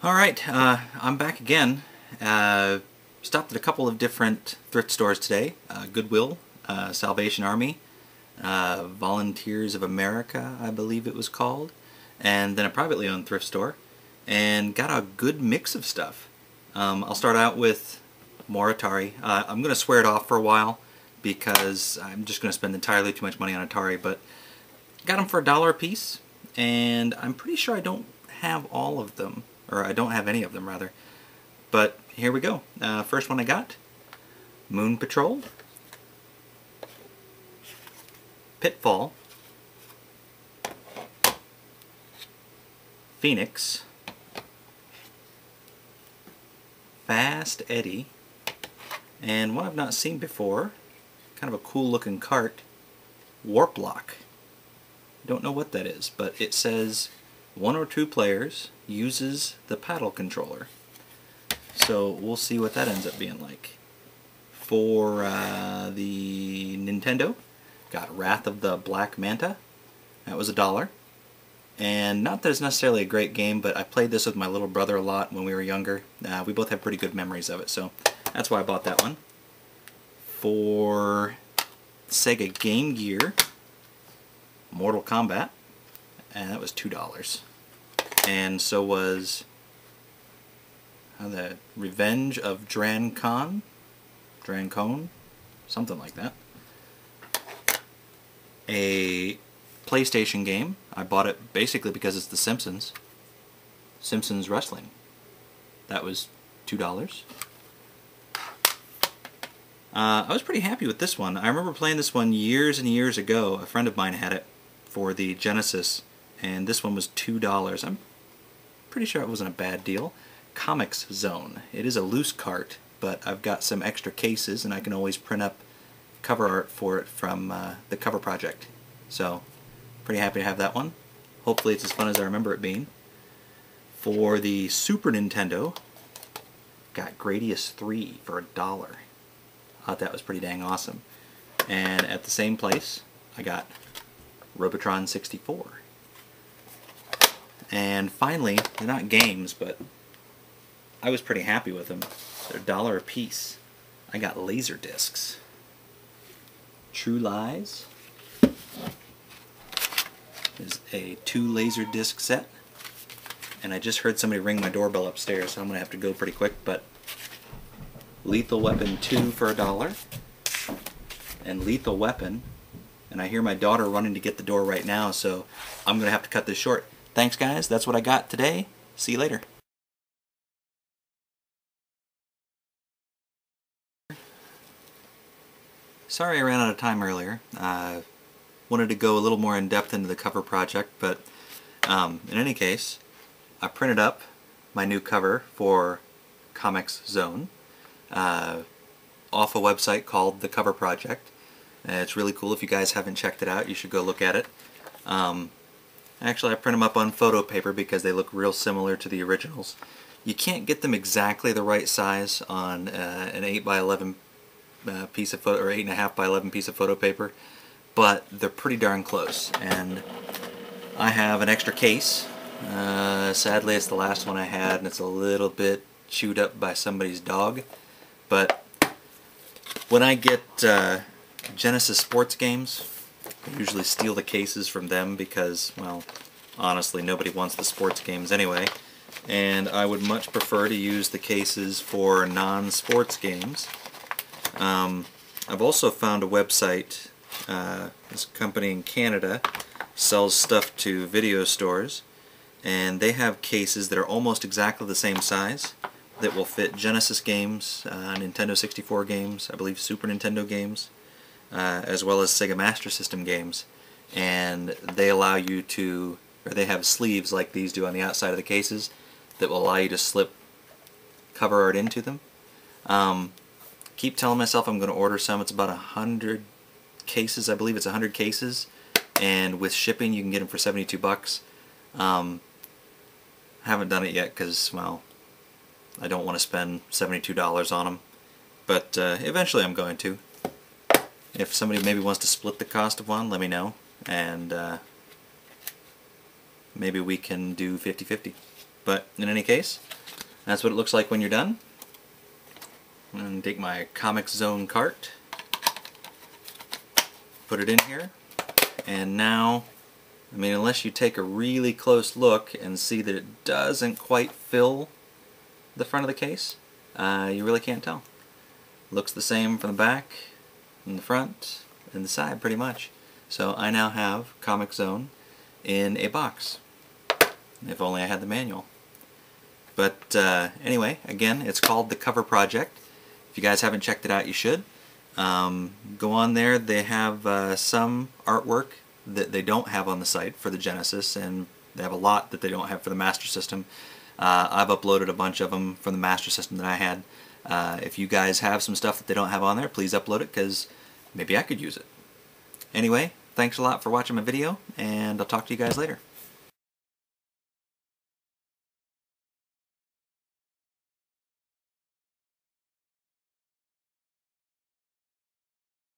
Alright, I'm back again. Stopped at a couple of different thrift stores today. Goodwill, Salvation Army, Volunteers of America, I believe it was called, and then a privately owned thrift store, and got a good mix of stuff. I'll start out with more Atari. I'm going to swear it off for a while because I'm just going to spend entirely too much money on Atari, but got them for $1 a piece, and I'm pretty sure I don't have all of them. Or I don't have any of them, rather. But here we go. First one I got, Moon Patrol, Pitfall, Phoenix, Fast Eddie, and one I've not seen before, kind of a cool looking cart, Warp Lock. Don't know what that is, but it says 1 or 2 players uses the paddle controller. So we'll see what that ends up being like. For the Nintendo, got Wrath of the Black Manta. That was $1. And not that it's necessarily a great game, but I played this with my little brother a lot when we were younger. We both have pretty good memories of it, so that's why I bought that one. For Sega Game Gear, Mortal Kombat, and that was $2. And so was the Revenge of Drancon, something like that. A PlayStation game. I bought it basically because it's The Simpsons. Simpsons Wrestling. That was $2. I was pretty happy with this one. I remember playing this one years and years ago. A friend of mine had it for the Genesis, and this one was $2. I'm pretty sure it wasn't a bad deal. Comix Zone. It is a loose cart, but I've got some extra cases, and I can always print up cover art for it from the Cover Project. So, pretty happy to have that one. Hopefully it's as fun as I remember it being. For the Super Nintendo, got Gradius 3 for $1. I thought that was pretty dang awesome. And at the same place, I got Robotron 64. And finally, they're not games, but I was pretty happy with them. They're $1 a piece. I got laser discs. True Lies is a 2 laser disc set. And I just heard somebody ring my doorbell upstairs, so I'm going to have to go pretty quick, but Lethal Weapon 2 for $1. And Lethal Weapon. And I hear my daughter running to get the door right now, so I'm going to have to cut this short. Thanks, guys. That's what I got today. See you later. Sorry I ran out of time earlier. Wanted to go a little more in depth into the Cover Project, but in any case, I printed up my new cover for Comix Zone off a website called The Cover Project. It's really cool. If you guys haven't checked it out, you should go look at it. Actually, I print them up on photo paper because they look real similar to the originals. You can't get them exactly the right size on an 8x11 piece of photo, or 8.5x11 piece of photo paper, but they're pretty darn close. And I have an extra case. Sadly, it's the last one I had, and it's a little bit chewed up by somebody's dog. But when I get Genesis sports games, I usually steal the cases from them because, well, honestly, nobody wants the sports games anyway. And I would much prefer to use the cases for non-sports games. I've also found a website, this company in Canada sells stuff to video stores, and they have cases that are almost exactly the same size that will fit Genesis games, Nintendo 64 games, I believe Super Nintendo games, as well as Sega Master System games. And they allow you to, or they have sleeves like these do on the outside of the cases that will allow you to slip cover art into them. Keep telling myself I'm going to order some. It's about 100 cases, I believe it's 100 cases, and with shipping you can get them for $72. Haven't done it yet because, well, I don't want to spend $72 on them, but eventually I'm going to. If somebody maybe wants to split the cost of one, let me know, and maybe we can do 50-50. But in any case, That's what it looks like when you're done. And take my Comix Zone cart, put it in here, and now, I mean, unless you take a really close look and see that it doesn't quite fill the front of the case, you really can't tell. Looks the same from the back, and the front, and the side pretty much. So I now have Comix Zone in a box. If only I had the manual. But anyway, again, it's called The Cover Project. If you guys haven't checked it out, you should. Go on there. They have some artwork that they don't have on the site for the Genesis, and they have a lot that they don't have for the Master System. I've uploaded a bunch of them from the Master System that I had. If you guys have some stuff that they don't have on there, please upload it, because maybe I could use it. Anyway, thanks a lot for watching my video, and I'll talk to you guys later.